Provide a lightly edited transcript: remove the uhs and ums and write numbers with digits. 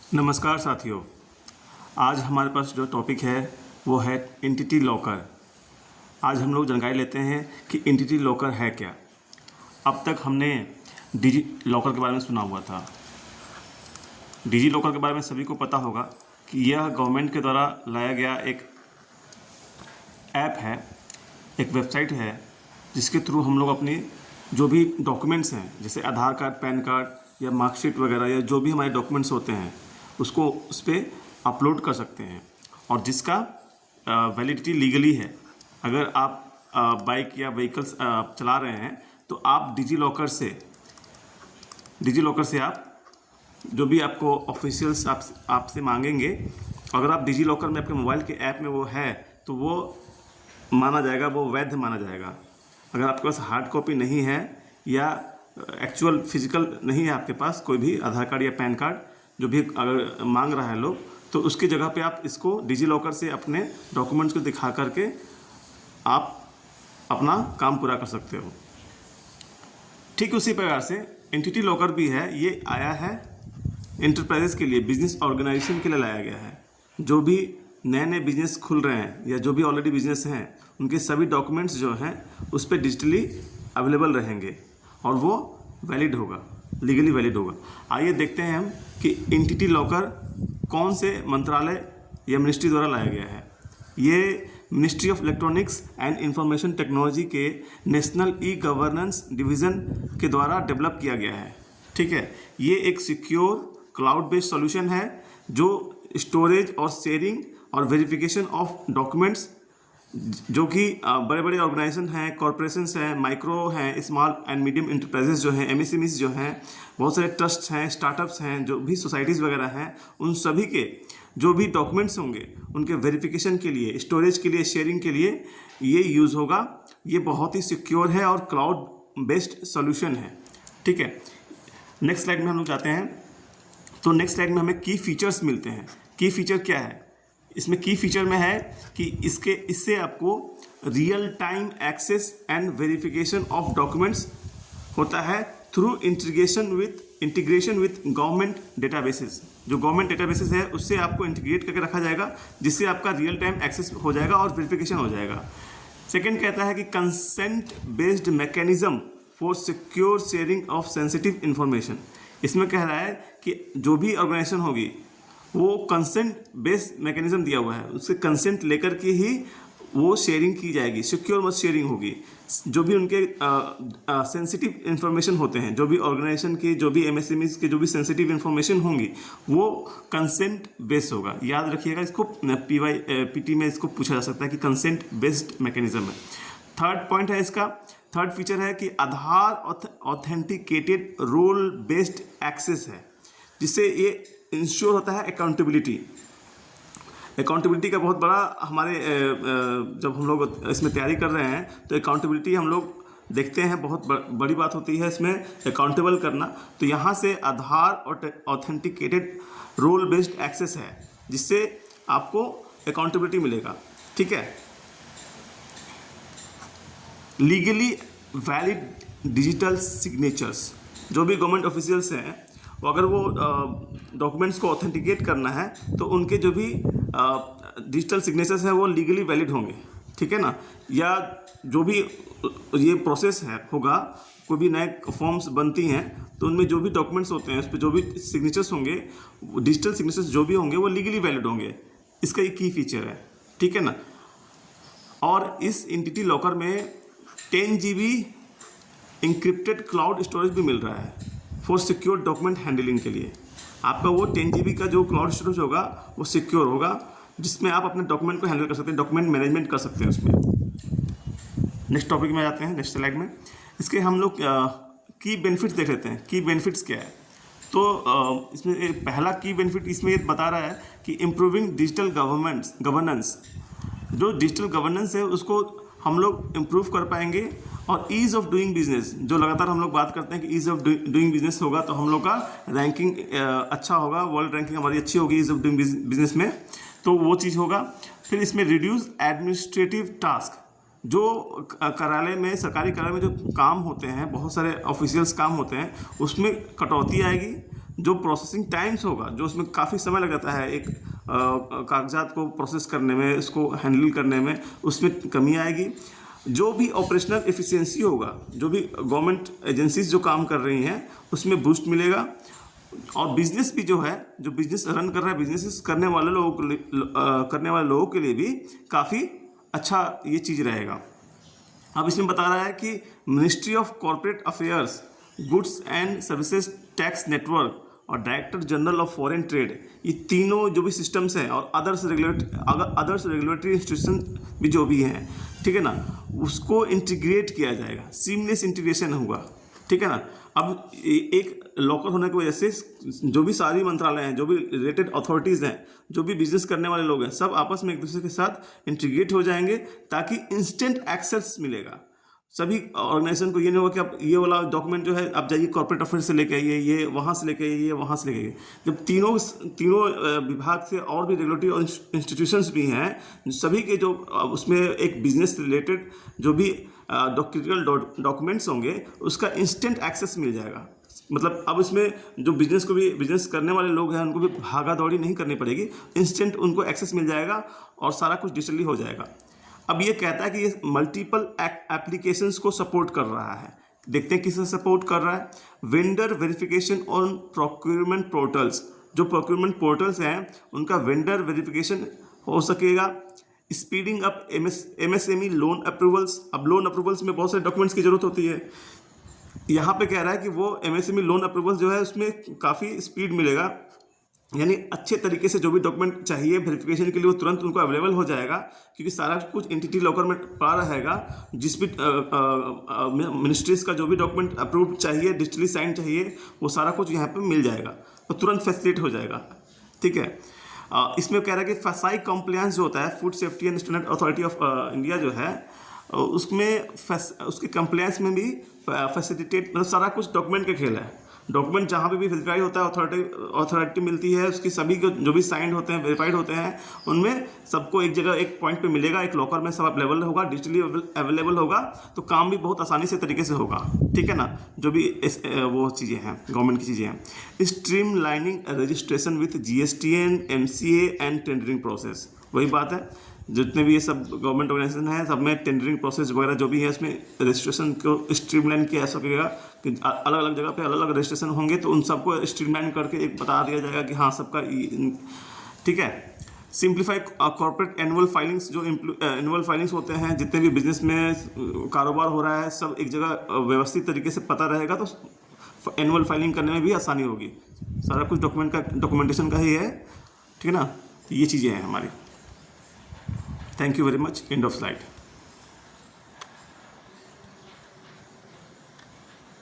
नमस्कार साथियों। आज हमारे पास जो टॉपिक है वो है एंटिटी लॉकर। आज हम लोग जानकारी लेते हैं कि एंटिटी लॉकर है क्या। अब तक हमने डिजी लॉकर के बारे में सुना हुआ था। डिजी लॉकर के बारे में सभी को पता होगा कि यह गवर्नमेंट के द्वारा लाया गया एक ऐप है, एक वेबसाइट है, जिसके थ्रू हम लोग अपनी जो भी डॉक्यूमेंट्स हैं, जैसे आधार कार्ड, पैन कार्ड या मार्कशीट वगैरह या जो भी हमारे डॉक्यूमेंट्स होते हैं उसको उस पर अपलोड कर सकते हैं, और जिसका वैलिडिटी लीगली है। अगर आप बाइक या व्हीकल्स चला रहे हैं तो आप डिजी लॉकर से आप जो भी आपको ऑफिशियल्स आपसे मांगेंगे, अगर आप डिजी लॉकर में आपके मोबाइल के ऐप में वो है तो वो माना जाएगा, वो वैध माना जाएगा। अगर आपके पास हार्ड कॉपी नहीं है या एक्चुअल फिजिकल नहीं है आपके पास कोई भी आधार कार्ड या पैन कार्ड, जो भी अगर मांग रहा है लोग, तो उसकी जगह पे आप इसको डिजी लॉकर से अपने डॉक्यूमेंट्स को दिखा करके आप अपना काम पूरा कर सकते हो। ठीक उसी प्रकार से एंटिटी लॉकर भी है। ये आया है एंटरप्राइजेस के लिए, बिजनेस ऑर्गेनाइजेशन के लिए लाया गया है। जो भी नए नए बिजनेस खुल रहे हैं या जो भी ऑलरेडी बिजनेस हैं, उनके सभी डॉक्यूमेंट्स जो हैं उस पर डिजिटली अवेलेबल रहेंगे और वो वैलिड होगा, लीगली वैलिड होगा। आइए देखते हैं हम कि एंटिटी लॉकर कौन से मंत्रालय या मिनिस्ट्री द्वारा लाया गया है। ये ministry of electronics and information technology के नेशनल ई गवर्नेंस डिवीज़न के द्वारा डेवलप किया गया है। ठीक है, ये एक सिक्योर क्लाउड बेस्ड सॉल्यूशन है जो स्टोरेज और शेयरिंग और वेरिफिकेशन ऑफ डॉक्यूमेंट्स, जो कि बड़े बड़े ऑर्गेनाइजेशन हैं, कॉरपोरेशंस हैं, माइक्रो हैं, स्मॉल एंड मीडियम इंटरप्राइजेस जो हैं, एमएसएमईज जो हैं, बहुत सारे ट्रस्ट्स हैं, स्टार्टअप्स हैं, जो भी सोसाइटीज़ वगैरह हैं, उन सभी के जो भी डॉक्यूमेंट्स होंगे उनके वेरिफिकेशन के लिए, स्टोरेज के लिए, शेयरिंग के लिए ये यूज़ होगा। ये बहुत ही सिक्योर है और क्लाउड बेस्ड सोल्यूशन है। ठीक है, नेक्स्ट स्लाइड में हम लोग जाते हैं। तो नेक्स्ट स्लाइड में हमें की फीचर्स मिलते हैं। की फीचर क्या है? इसमें की फीचर में है कि इससे आपको real time access and verification of documents होता है through integration with government databases. जो गवर्नमेंट डेटाबेसेस है उससे आपको इंटीग्रेट करके रखा जाएगा, जिससे आपका रियल टाइम एक्सेस हो जाएगा और वेरिफिकेशन हो जाएगा। सेकेंड कहता है कि consent based mechanism for secure sharing of sensitive information. इसमें कह रहा है कि जो भी ऑर्गेनाइजेशन होगी वो कंसेंट बेस्ड मैकेनिज्म दिया हुआ है, उससे कंसेंट लेकर के ही वो शेयरिंग की जाएगी, सिक्योर मत शेयरिंग होगी। जो भी उनके सेंसिटिव इन्फॉर्मेशन होते हैं, जो भी ऑर्गेनाइजेशन के, जो भी एमएसएमईज के जो भी सेंसिटिव इन्फॉर्मेशन होंगी, वो कंसेंट बेस्ड होगा। याद रखिएगा, इसको पीटी में इसको पूछा जा सकता है कि कंसेंट बेस्ड मैकेनिज्म है। थर्ड पॉइंट है इसका, थर्ड फीचर है कि आधार ऑथेंटिकेटेड रोल बेस्ड एक्सेस है, जिससे ये इंश्योर होता है अकाउंटेबिलिटी का बहुत बड़ा हमारे जब हम लोग इसमें तैयारी कर रहे हैं तो अकाउंटेबिलिटी हम लोग देखते हैं, बहुत बड़ी बात होती है इसमें अकाउंटेबल करना। तो यहाँ से आधार ऑथेंटिकेटेड रोल बेस्ड एक्सेस है, जिससे आपको अकाउंटेबिलिटी मिलेगा। ठीक है, लीगली वैलिड डिजिटल सिग्नेचर्स, जो भी गवर्नमेंट ऑफिशियल्स हैं, वो अगर वो डॉक्यूमेंट्स को ऑथेंटिकेट करना है तो उनके जो भी डिजिटल सिग्नेचर्स हैं वो लीगली वैलिड होंगे। ठीक है ना, या जो भी ये प्रोसेस है होगा, कोई भी नए फॉर्म्स बनती हैं तो उनमें जो भी डॉक्यूमेंट्स होते हैं उस पर जो भी सिग्नेचर्स होंगे, डिजिटल सिग्नेचर्स जो भी होंगे वो लीगली वैलिड होंगे। इसका एक की फीचर है। ठीक है ना, और इस एंटिटी लॉकर में 10 GB इंक्रिप्टेड क्लाउड स्टोरेज भी मिल रहा है फॉर सिक्योर डॉक्यूमेंट हैंडलिंग के लिए। आपका वो 10 GB का जो क्लाउड स्टोरेज होगा वो सिक्योर होगा, जिसमें आप अपने डॉक्यूमेंट को हैंडल कर सकते हैं, डॉक्यूमेंट मैनेजमेंट कर सकते हैं उसमें। नेक्स्ट टॉपिक में जाते हैं, नेक्स्ट स्लाइड में। इसके हम लोग की बेनिफिट्स देख लेते हैं। की बेनिफिट्स क्या है? तो इसमें पहला की बेनिफिट इसमें ये बता रहा है कि इम्प्रूविंग डिजिटल गवर्नेंस। जो डिजिटल गवर्नेंस है उसको हम लोग इम्प्रूव कर पाएंगे, और ईज़ ऑफ डूइंग बिजनेस, जो लगातार हम लोग बात करते हैं कि ईज़ ऑफ डूइंग बिजनेस होगा तो हम लोग का रैंकिंग अच्छा होगा, वर्ल्ड रैंकिंग हमारी अच्छी होगी ईज़ ऑफ डूइंग बिजनेस में, तो वो चीज़ होगा। फिर इसमें रिड्यूस एडमिनिस्ट्रेटिव टास्क, जो कार्यालय में, सरकारी कार्यालय में जो काम होते हैं, बहुत सारे ऑफिशियल्स काम होते हैं, उसमें कटौती आएगी। जो प्रोसेसिंग टाइम्स होगा, जो उसमें काफ़ी समय लग जाता है एक कागजात को प्रोसेस करने में, उसको हैंडल करने में, उसमें कमी आएगी। जो भी ऑपरेशनल एफिशिएंसी होगा, जो भी गवर्नमेंट एजेंसीज जो काम कर रही हैं उसमें बूस्ट मिलेगा। और बिजनेस भी जो है, जो बिजनेस रन कर रहा है, बिजनेस करने वाले लोगों के लिए भी काफ़ी अच्छा ये चीज़ रहेगा। अब इसमें बता रहा है कि ministry of corporate affairs, goods and services tax network और director general of foreign trade, ये तीनों जो भी सिस्टम्स हैं और अदर्स रेगुलेटरी इंस्टीट्यूशन भी जो भी हैं, ठीक है ना, उसको इंटीग्रेट किया जाएगा, सीमलेस इंटीग्रेशन होगा, ठीक है ना। अब एक लॉकर होने की वजह से जो भी सारी मंत्रालय हैं, जो भी रिलेटेड अथॉरिटीज़ हैं, जो भी बिजनेस करने वाले लोग हैं, सब आपस में एक दूसरे के साथ इंटीग्रेट हो जाएंगे ताकि इंस्टेंट एक्सेस मिलेगा। सभी ऑर्गेनाइजेशन को ये नहीं होगा कि आप ये वाला डॉक्यूमेंट जो है आप जाइए कॉर्पोरेट अफेयर से लेके आइए, ये वहाँ से लेके आइए, ये वहाँ से लेके आइए। जब तीनों विभाग से और भी रेगुलेटरी इंस्टीट्यूशंस भी हैं, सभी के जो उसमें एक बिजनेस रिलेटेड जो भी क्रिटिकल डॉक्यूमेंट्स होंगे उसका इंस्टेंट एक्सेस मिल जाएगा। मतलब अब इसमें जो बिजनेस करने वाले लोग हैं उनको भी भागा दौड़ी नहीं करनी पड़ेगी, इंस्टेंट उनको एक्सेस मिल जाएगा और सारा कुछ डिजिटली हो जाएगा। अब ये कहता है कि ये मल्टीपल एप्लीकेशंस को सपोर्ट कर रहा है। देखते हैं किसे सपोर्ट कर रहा है। Vendor verification on procurement portals, जो प्रोक्योरमेंट पोर्टल्स हैं उनका वेंडर वेरिफिकेशन हो सकेगा। Speeding up MSME loan approvals, अब लोन अप्रूवल्स में बहुत सारे डॉक्यूमेंट्स की जरूरत होती है। यहाँ पे कह रहा है कि वो MSME लोन अप्रूवल्स जो है उसमें काफ़ी स्पीड मिलेगा, यानी अच्छे तरीके से जो भी डॉक्यूमेंट चाहिए वेरिफिकेशन के लिए वो तुरंत उनको अवेलेबल हो जाएगा, क्योंकि सारा कुछ एंटिटी लॉकर में पड़ा रहेगा। जिस भी मिनिस्ट्रीज का जो भी डॉक्यूमेंट अप्रूव चाहिए, डिजिटली साइन चाहिए, वो सारा कुछ यहाँ पे मिल जाएगा, तो तुरंत फैसिलिटेट हो जाएगा, ठीक है। इसमें कह रहा है कि FSSAI कंप्लायंस जो होता है, food safety and standard authority of India जो है, उसमें उसके कंप्लायंस में भी फैसिलिटेट, मतलब सारा कुछ डॉक्यूमेंट का खेल है। डॉक्यूमेंट जहाँ पे भी वेरीफाई होता है, अथॉरिटी मिलती है, उसकी सभी जो भी साइंड होते हैं, वेरीफाइड होते हैं, उनमें सबको एक जगह एक पॉइंट पे मिलेगा, एक लॉकर में सब अवेलेबल होगा, डिजिटली अवेलेबल होगा, तो काम भी बहुत आसानी से तरीके से होगा, ठीक है ना। जो भी वो चीज़ें हैं, गवर्नमेंट की चीज़ें हैं। Stream lining registration with GSTN, MCA and tendering process, वही बात है, जितने भी ये सब गवर्नमेंट ऑर्गेनाइजेशन है सब में टेंडरिंग प्रोसेस वगैरह जो भी है उसमें रजिस्ट्रेशन को स्ट्रीमलाइन किया जा सकेगा कि अलग अलग जगह पे अलग अलग रजिस्ट्रेशन होंगे, तो उन सबको स्ट्रीमलाइन करके एक बता दिया जाएगा कि हाँ सबका, ठीक है। सिंप्लीफाई कॉर्पोरेट एनुअल फाइलिंग्स, जो एनुअल फाइलिंग्स होते हैं, जितने भी बिजनेस में कारोबार हो रहा है सब एक जगह व्यवस्थित तरीके से पता रहेगा, तो एनुअल फाइलिंग करने में भी आसानी होगी। सारा कुछ डॉक्यूमेंटेशन का ही है, ठीक है ना। ये चीज़ें हैं हमारी। Thank you very much. End of slide.